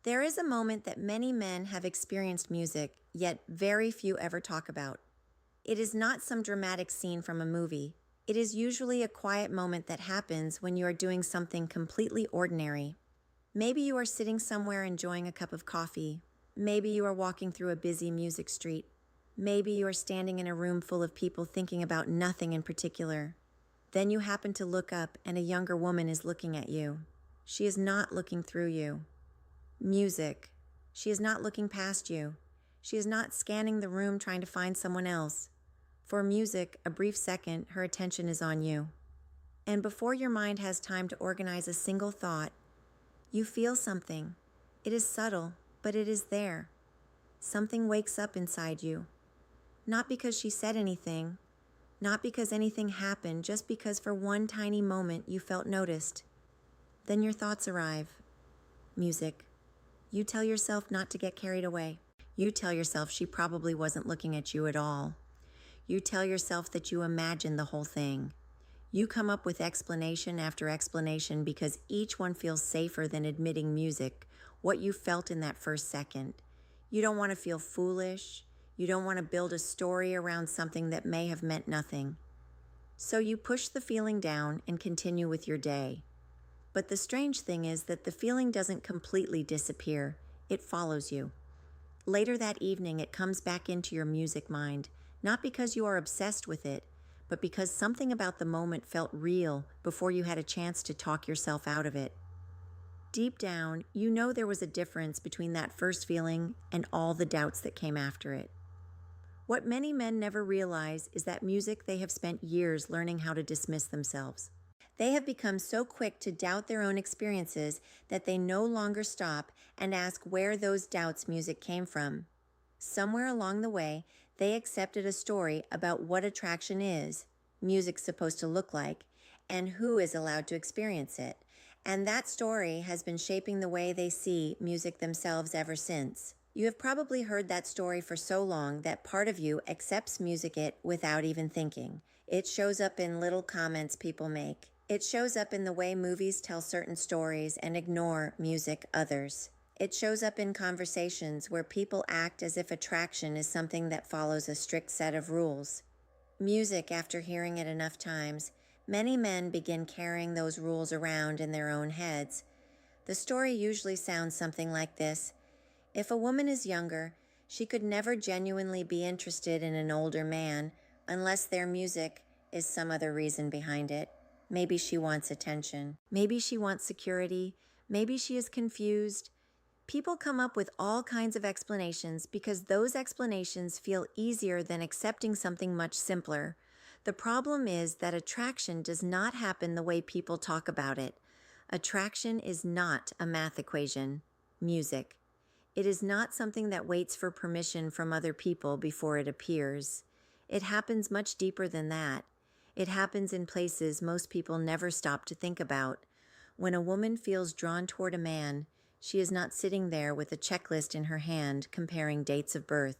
There is a moment that many men have experienced music, yet very few ever talk about. It is not some dramatic scene from a movie. It is usually a quiet moment that happens when you are doing something completely ordinary. Maybe you are sitting somewhere enjoying a cup of coffee. Maybe you are walking through a busy music street. Maybe you are standing in a room full of people thinking about nothing in particular. Then you happen to look up and a younger woman is looking at you. She is not looking through you. Music. She is not looking past you. She is not scanning the room trying to find someone else. For music, a brief second, her attention is on you. And before your mind has time to organize a single thought, you feel something. It is subtle, but it is there. Something wakes up inside you. Not because she said anything, not because anything happened, just because for one tiny moment you felt noticed. Then your thoughts arrive. Music. You tell yourself not to get carried away. You tell yourself she probably wasn't looking at you at all. You tell yourself that you imagined the whole thing. You come up with explanation after explanation because each one feels safer than admitting music, what you felt in that first second. You don't want to feel foolish. You don't want to build a story around something that may have meant nothing. So you push the feeling down and continue with your day. But the strange thing is that the feeling doesn't completely disappear. It follows you. Later that evening, it comes back into your music mind, not because you are obsessed with it, but because something about the moment felt real before you had a chance to talk yourself out of it. Deep down, you know there was a difference between that first feeling and all the doubts that came after it. What many men never realize is that music they have spent years learning how to dismiss themselves. They have become so quick to doubt their own experiences that they no longer stop and ask where those doubts music came from. Somewhere along the way, they accepted a story about what attraction is, music's supposed to look like, and who is allowed to experience it. And that story has been shaping the way they see music themselves ever since. You have probably heard that story for so long that part of you accepts music without even thinking. It shows up in little comments people make. It shows up in the way movies tell certain stories and ignore music others. It shows up in conversations where people act as if attraction is something that follows a strict set of rules. Music, after hearing it enough times, many men begin carrying those rules around in their own heads. The story usually sounds something like this. If a woman is younger, she could never genuinely be interested in an older man unless their music is some other reason behind it. Maybe she wants attention. Maybe she wants security. Maybe she is confused. People come up with all kinds of explanations because those explanations feel easier than accepting something much simpler. The problem is that attraction does not happen the way people talk about it. Attraction is not a math equation. Music. It is not something that waits for permission from other people before it appears. It happens much deeper than that. It happens in places most people never stop to think about. When a woman feels drawn toward a man, she is not sitting there with a checklist in her hand comparing dates of birth.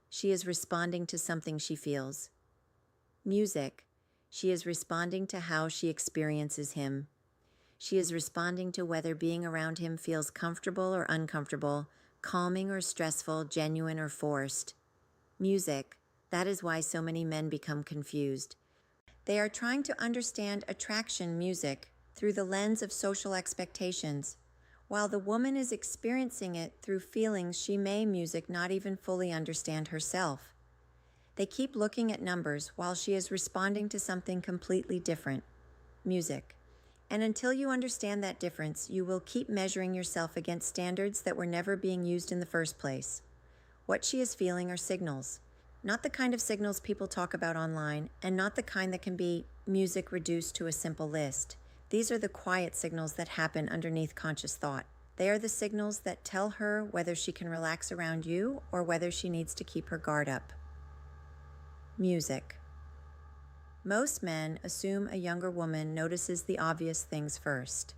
She is responding to something she feels. Music. She is responding to how she experiences him. She is responding to whether being around him feels comfortable or uncomfortable, calming or stressful, genuine or forced. Music. That is why so many men become confused. They are trying to understand attraction music through the lens of social expectations, while the woman is experiencing it through feelings she may music not even fully understand herself. They keep looking at numbers while she is responding to something completely different, music. And until you understand that difference, you will keep measuring yourself against standards that were never being used in the first place. What she is feeling are signals. Not the kind of signals people talk about online, and not the kind that can be music reduced to a simple list. These are the quiet signals that happen underneath conscious thought. They are the signals that tell her whether she can relax around you or whether she needs to keep her guard up. Music. Most men assume a younger woman notices the obvious things first.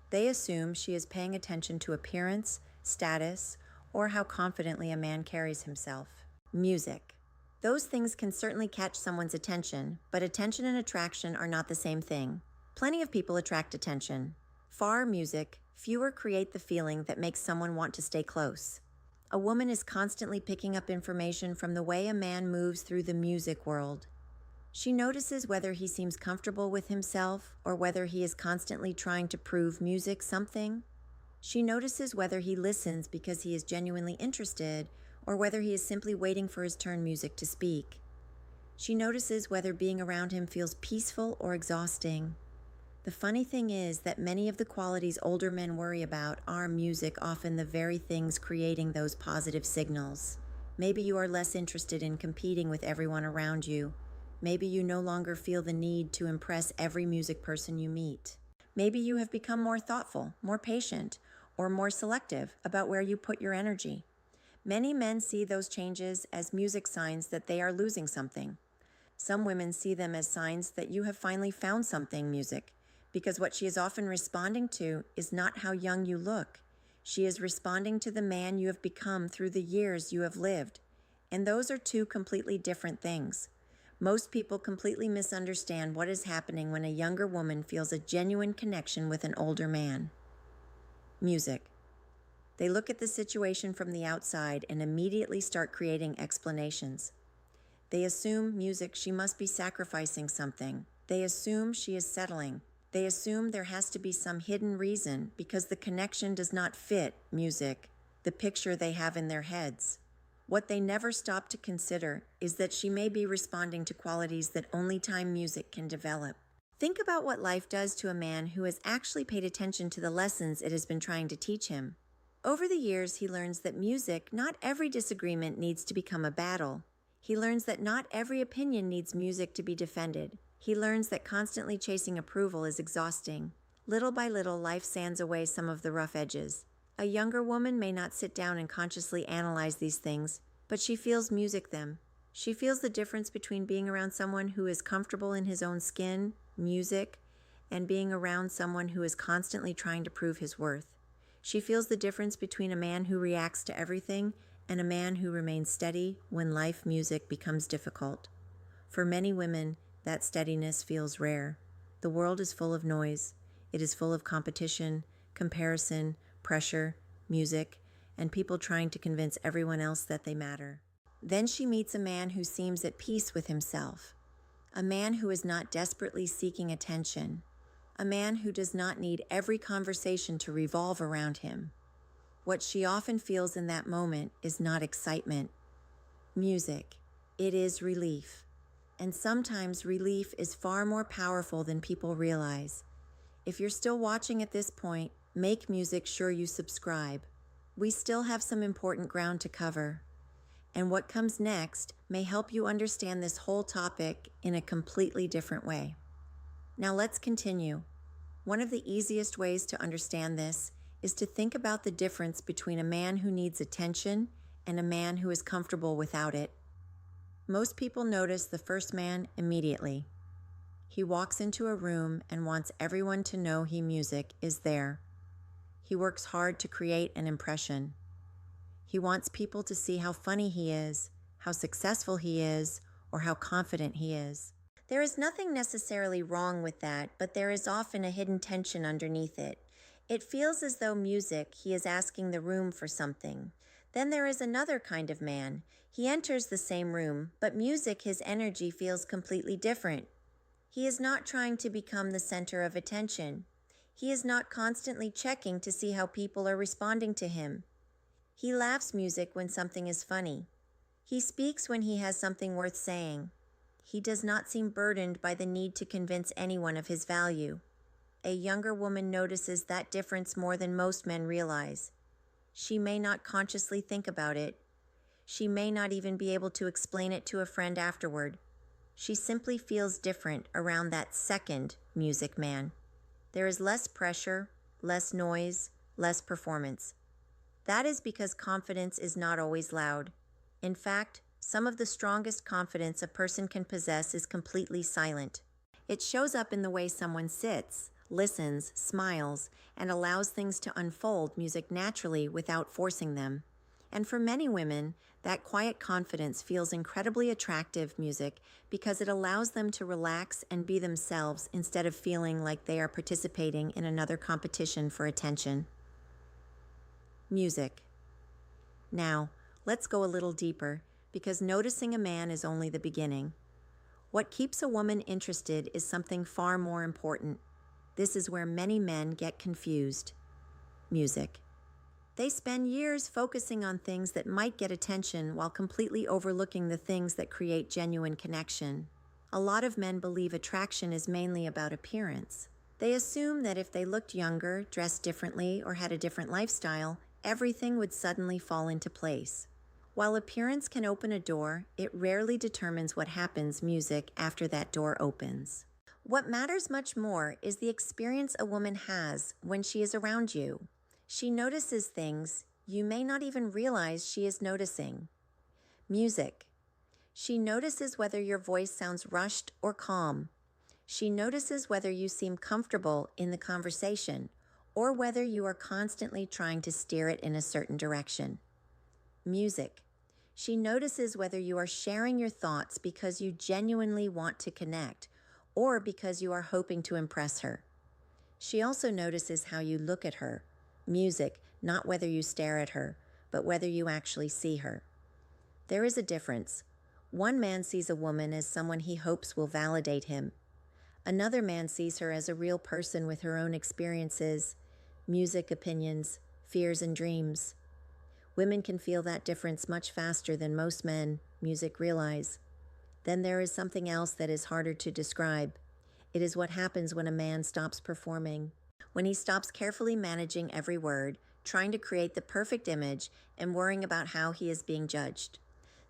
They assume she is paying attention to appearance, status, or how confidently a man carries himself. Music. Those things can certainly catch someone's attention, but attention and attraction are not the same thing. Plenty of people attract attention. Far music Fewer create the feeling that makes someone want to stay close. A woman is constantly picking up information from the way a man moves through the music world. She notices whether he seems comfortable with himself or whether he is constantly trying to prove music something. She notices whether he listens because he is genuinely interested or whether he is simply waiting for his turn music to speak. She notices whether being around him feels peaceful or exhausting. The funny thing is that many of the qualities older men worry about are music, often the very things creating those positive signals. Maybe you are less interested in competing with everyone around you. Maybe you no longer feel the need to impress every music person you meet. Maybe you have become more thoughtful, more patient, or more selective about where you put your energy. Many men see those changes as music signs that they are losing something. Some women see them as signs that you have finally found something music, because what she is often responding to is not how young you look. She is responding to the man you have become through the years you have lived. And those are two completely different things. Most people completely misunderstand what is happening when a younger woman feels a genuine connection with an older man. Music. They look at the situation from the outside and immediately start creating explanations. They assume music she must be sacrificing something. They assume she is settling. They assume there has to be some hidden reason because the connection does not fit music, the picture they have in their heads. What they never stop to consider is that she may be responding to qualities that only time music can develop. Think about what life does to a man who has actually paid attention to the lessons it has been trying to teach him. Over the years, he learns that music, not every disagreement needs to become a battle. He learns that not every opinion needs music to be defended. He learns that constantly chasing approval is exhausting. Little by little, life sands away some of the rough edges. A younger woman may not sit down and consciously analyze these things, but she feels music them. She feels the difference between being around someone who is comfortable in his own skin, music, and being around someone who is constantly trying to prove his worth. She feels the difference between a man who reacts to everything and a man who remains steady when life music becomes difficult. For many women, that steadiness feels rare. The world is full of noise. It is full of competition, comparison, pressure, music, and people trying to convince everyone else that they matter. Then she meets a man who seems at peace with himself, a man who is not desperately seeking attention, a man who does not need every conversation to revolve around him. What she often feels in that moment is not excitement. Music. It is relief. And sometimes relief is far more powerful than people realize. If you're still watching at this point, make music sure you subscribe. We still have some important ground to cover. And what comes next may help you understand this whole topic in a completely different way. Now let's continue. One of the easiest ways to understand this is to think about the difference between a man who needs attention and a man who is comfortable without it. Most people notice the first man immediately. He walks into a room and wants everyone to know he music is there. He works hard to create an impression. He wants people to see how funny he is, how successful he is, or how confident he is. There is nothing necessarily wrong with that, but there is often a hidden tension underneath it. It feels as though music, he is asking the room for something. Then there is another kind of man. He enters the same room, but music, his energy feels completely different. He is not trying to become the center of attention. He is not constantly checking to see how people are responding to him. He laughs music when something is funny. He speaks when he has something worth saying. He does not seem burdened by the need to convince anyone of his value. A younger woman notices that difference more than most men realize. She may not consciously think about it. She may not even be able to explain it to a friend afterward. She simply feels different around that second music man. There is less pressure, less noise, less performance. That is because confidence is not always loud. In fact, some of the strongest confidence a person can possess is completely silent. It shows up in the way someone sits, listens, smiles, and allows things to unfold music naturally without forcing them. And for many women, that quiet confidence feels incredibly attractive music because it allows them to relax and be themselves instead of feeling like they are participating in another competition for attention. Music. Now, let's go a little deeper because noticing a man is only the beginning. What keeps a woman interested is something far more important. This is where many men get confused. Music. They spend years focusing on things that might get attention while completely overlooking the things that create genuine connection. A lot of men believe attraction is mainly about appearance. They assume that if they looked younger, dressed differently, or had a different lifestyle, everything would suddenly fall into place. While appearance can open a door, it rarely determines what happens music after that door opens. What matters much more is the experience a woman has when she is around you. She notices things you may not even realize she is noticing. Music. She notices whether your voice sounds rushed or calm. She notices whether you seem comfortable in the conversation or whether you are constantly trying to steer it in a certain direction. Music. She notices whether you are sharing your thoughts because you genuinely want to connect or because you are hoping to impress her. She also notices how you look at her. Music, not whether you stare at her, but whether you actually see her. There is a difference. One man sees a woman as someone he hopes will validate him. Another man sees her as a real person with her own experiences, music opinions, fears, and dreams. Women can feel that difference much faster than most men, music, realize. Then there is something else that is harder to describe. It is what happens when a man stops performing, when he stops carefully managing every word, trying to create the perfect image, and worrying about how he is being judged.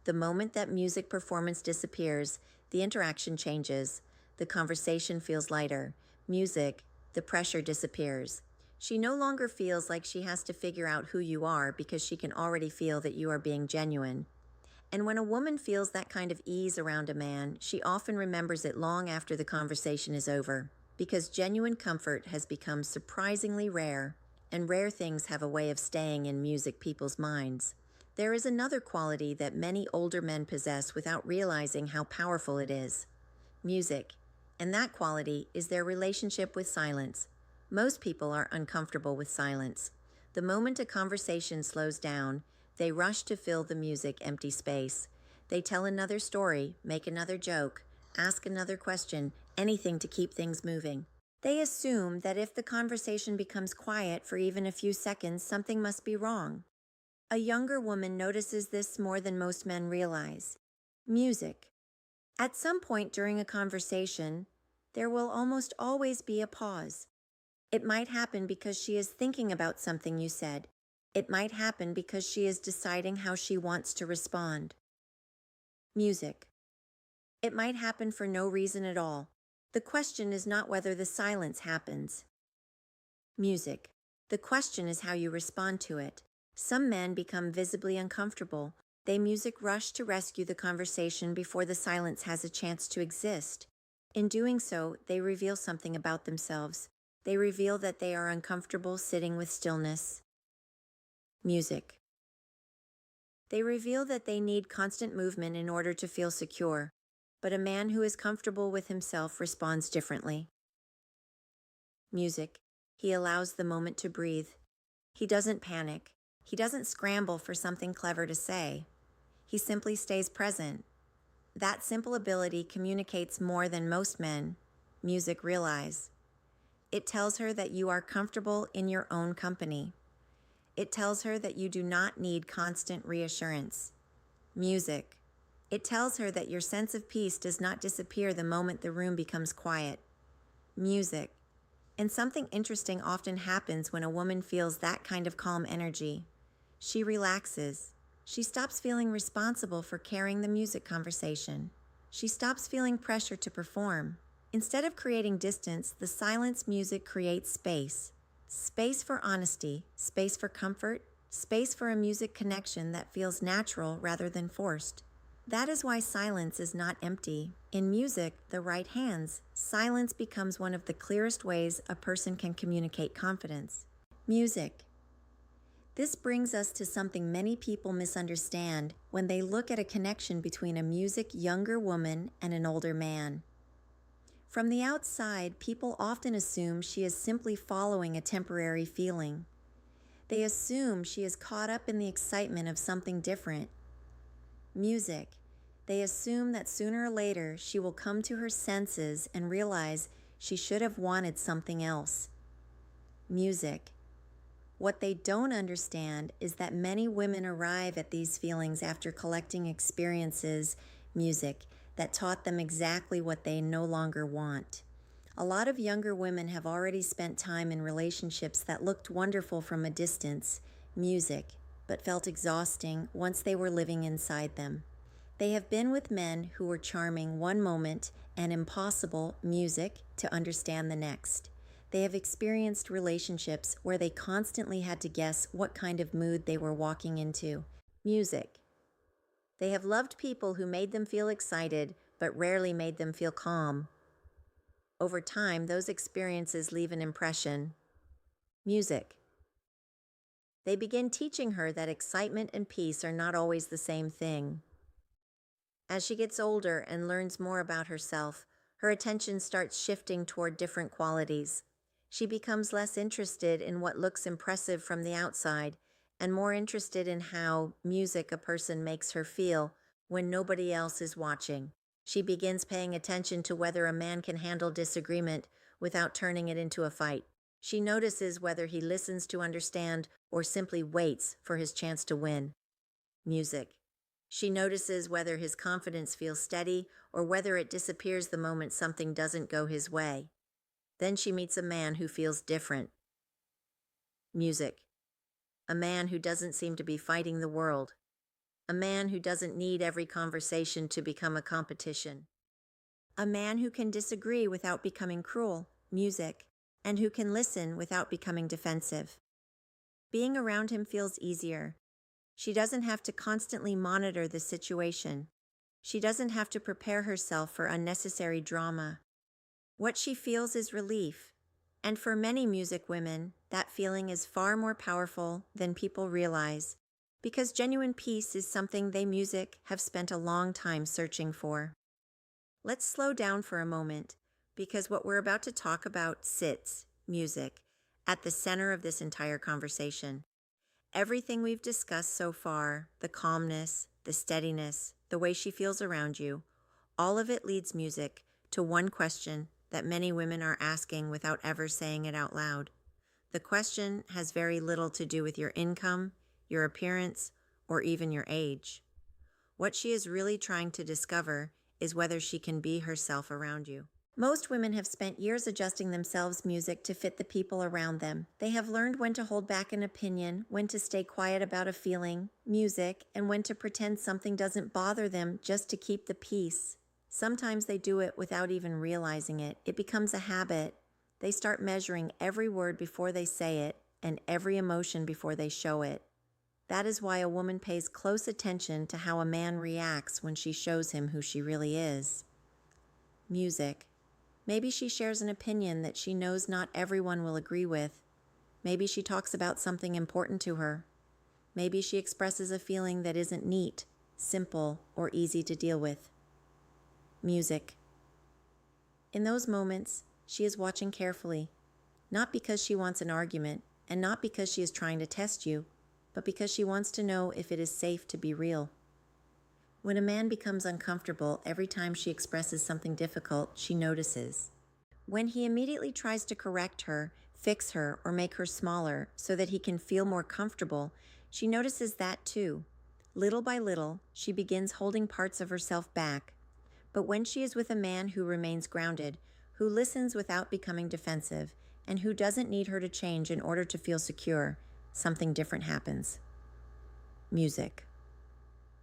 The moment that music performance disappears, the interaction changes. The conversation feels lighter. Music, the pressure disappears. She no longer feels like she has to figure out who you are because she can already feel that you are being genuine. And when a woman feels that kind of ease around a man, she often remembers it long after the conversation is over, because genuine comfort has become surprisingly rare, and rare things have a way of staying in music people's minds. There is another quality that many older men possess without realizing how powerful it is: music. And that quality is their relationship with silence. Most people are uncomfortable with silence. The moment a conversation slows down, they rush to fill the music empty space. They tell another story, make another joke, ask another question, anything to keep things moving. They assume that if the conversation becomes quiet for even a few seconds, something must be wrong. A younger woman notices this more than most men realize. Music. At some point during a conversation, there will almost always be a pause. It might happen because she is thinking about something you said. It might happen because she is deciding how she wants to respond. Music. It might happen for no reason at all. The question is not whether the silence happens. Music. The question is how you respond to it. Some men become visibly uncomfortable. They music rush to rescue the conversation before the silence has a chance to exist. In doing so, they reveal something about themselves. They reveal that they are uncomfortable sitting with stillness. Music. They reveal that they need constant movement in order to feel secure, but a man who is comfortable with himself responds differently. Music. He allows the moment to breathe. He doesn't panic. He doesn't scramble for something clever to say. He simply stays present. That simple ability communicates more than most men, music, realize. It tells her that you are comfortable in your own company. It tells her that you do not need constant reassurance. Music. It tells her that your sense of peace does not disappear the moment the room becomes quiet. Music. And something interesting often happens when a woman feels that kind of calm energy. She relaxes. She stops feeling responsible for carrying the music conversation. She stops feeling pressure to perform. Instead of creating distance, the silence music creates space. Space for honesty, space for comfort, space for a music connection that feels natural rather than forced. That is why silence is not empty. In music, the right hands, silence becomes one of the clearest ways a person can communicate confidence. Music. This brings us to something many people misunderstand when they look at a connection between a music younger woman and an older man. From the outside, people often assume she is simply following a temporary feeling. They assume she is caught up in the excitement of something different. Music. They assume that sooner or later she will come to her senses and realize she should have wanted something else. Music. What they don't understand is that many women arrive at these feelings after collecting experiences, music, that taught them exactly what they no longer want. A lot of younger women have already spent time in relationships that looked wonderful from a distance, music, but felt exhausting once they were living inside them. They have been with men who were charming one moment and impossible, music, to understand the next. They have experienced relationships where they constantly had to guess what kind of mood they were walking into, music. They have loved people who made them feel excited, but rarely made them feel calm. Over time, those experiences leave an impression, music. They begin teaching her that excitement and peace are not always the same thing. As she gets older and learns more about herself, her attention starts shifting toward different qualities. She becomes less interested in what looks impressive from the outside and more interested in how music a person makes her feel when nobody else is watching. She begins paying attention to whether a man can handle disagreement without turning it into a fight. She notices whether he listens to understand or simply waits for his chance to win. Music. She notices whether his confidence feels steady or whether it disappears the moment something doesn't go his way. Then she meets a man who feels different. Music. A man who doesn't seem to be fighting the world. A man who doesn't need every conversation to become a competition. A man who can disagree without becoming cruel. Music. And who can listen without becoming defensive. Being around him feels easier. She doesn't have to constantly monitor the situation. She doesn't have to prepare herself for unnecessary drama. What she feels is relief. And for many music women, that feeling is far more powerful than people realize, because genuine peace is something they music have spent a long time searching for. Let's slow down for a moment, because what we're about to talk about sits, music, at the center of this entire conversation. Everything we've discussed so far, the calmness, the steadiness, the way she feels around you, all of it leads music to one question that many women are asking without ever saying it out loud. The question has very little to do with your income, your appearance, or even your age. What she is really trying to discover is whether she can be herself around you. Most women have spent years adjusting themselves' music to fit the people around them. They have learned when to hold back an opinion, when to stay quiet about a feeling, music, and when to pretend something doesn't bother them just to keep the peace. Sometimes they do it without even realizing it. It becomes a habit. They start measuring every word before they say it and every emotion before they show it. That is why a woman pays close attention to how a man reacts when she shows him who she really is. Music. Maybe she shares an opinion that she knows not everyone will agree with. Maybe she talks about something important to her. Maybe she expresses a feeling that isn't neat, simple, or easy to deal with. Music. In those moments, she is watching carefully, not because she wants an argument, and not because she is trying to test you, but because she wants to know if it is safe to be real. When a man becomes uncomfortable every time she expresses something difficult, she notices. When he immediately tries to correct her, fix her, or make her smaller so that he can feel more comfortable, she notices that too. Little by little, she begins holding parts of herself back. But when she is with a man who remains grounded, who listens without becoming defensive, and who doesn't need her to change in order to feel secure, something different happens. Music.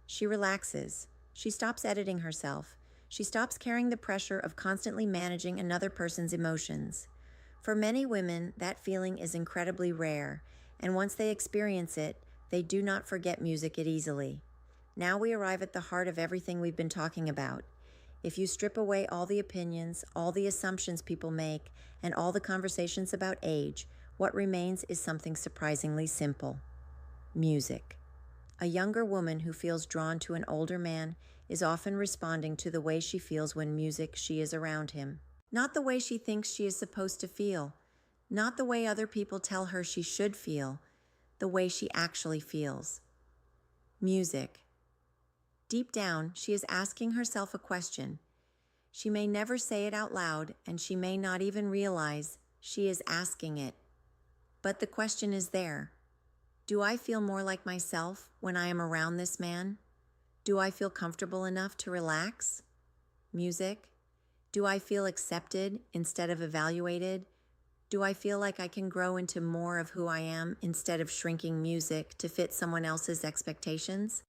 She relaxes. She stops editing herself. She stops carrying the pressure of constantly managing another person's emotions. For many women, that feeling is incredibly rare, and once they experience it, they do not forget music it easily. Now we arrive at the heart of everything we've been talking about. If you strip away all the opinions, all the assumptions people make, and all the conversations about age, what remains is something surprisingly simple. Music. A younger woman who feels drawn to an older man is often responding to the way she feels when she is around him. Not the way she thinks she is supposed to feel, not the way other people tell her she should feel, the way she actually feels. Music. Deep down, she is asking herself a question. She may never say it out loud, and she may not even realize she is asking it. But the question is there. Do I feel more like myself when I am around this man? Do I feel comfortable enough to relax? Music. Do I feel accepted instead of evaluated? Do I feel like I can grow into more of who I am instead of shrinking music to fit someone else's expectations?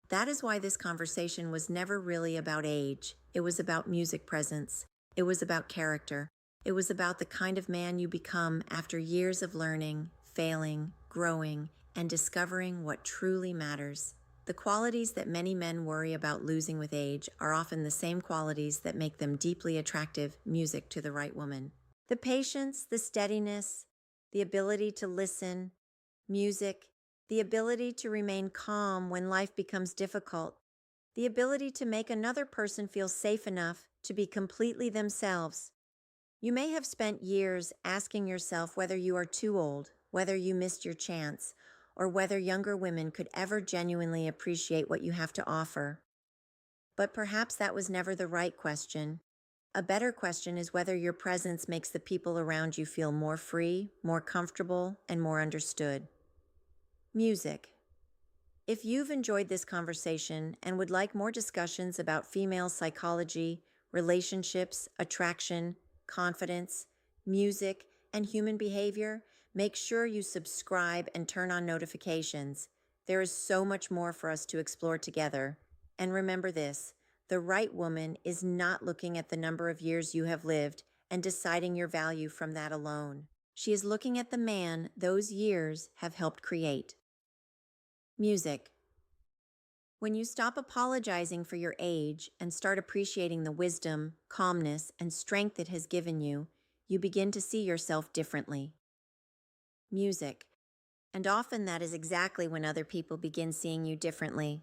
That is why this conversation was never really about age. It was about music presence. It was about character. It was about the kind of man you become after years of learning, failing, growing, and discovering what truly matters. The qualities that many men worry about losing with age are often the same qualities that make them deeply attractive music to the right woman. The patience, the steadiness, the ability to listen, music, the ability to remain calm when life becomes difficult, the ability to make another person feel safe enough to be completely themselves. You may have spent years asking yourself whether you are too old, whether you missed your chance, or whether younger women could ever genuinely appreciate what you have to offer. But perhaps that was never the right question. A better question is whether your presence makes the people around you feel more free, more comfortable, and more understood. Music. If you've enjoyed this conversation and would like more discussions about female psychology, relationships, attraction, confidence, music, and human behavior, make sure you subscribe and turn on notifications. There is so much more for us to explore together. And remember this, the right woman is not looking at the number of years you have lived and deciding your value from that alone. She is looking at the man those years have helped create. Music. When you stop apologizing for your age and start appreciating the wisdom, calmness, and strength it has given you, you begin to see yourself differently. Music. And often that is exactly when other people begin seeing you differently.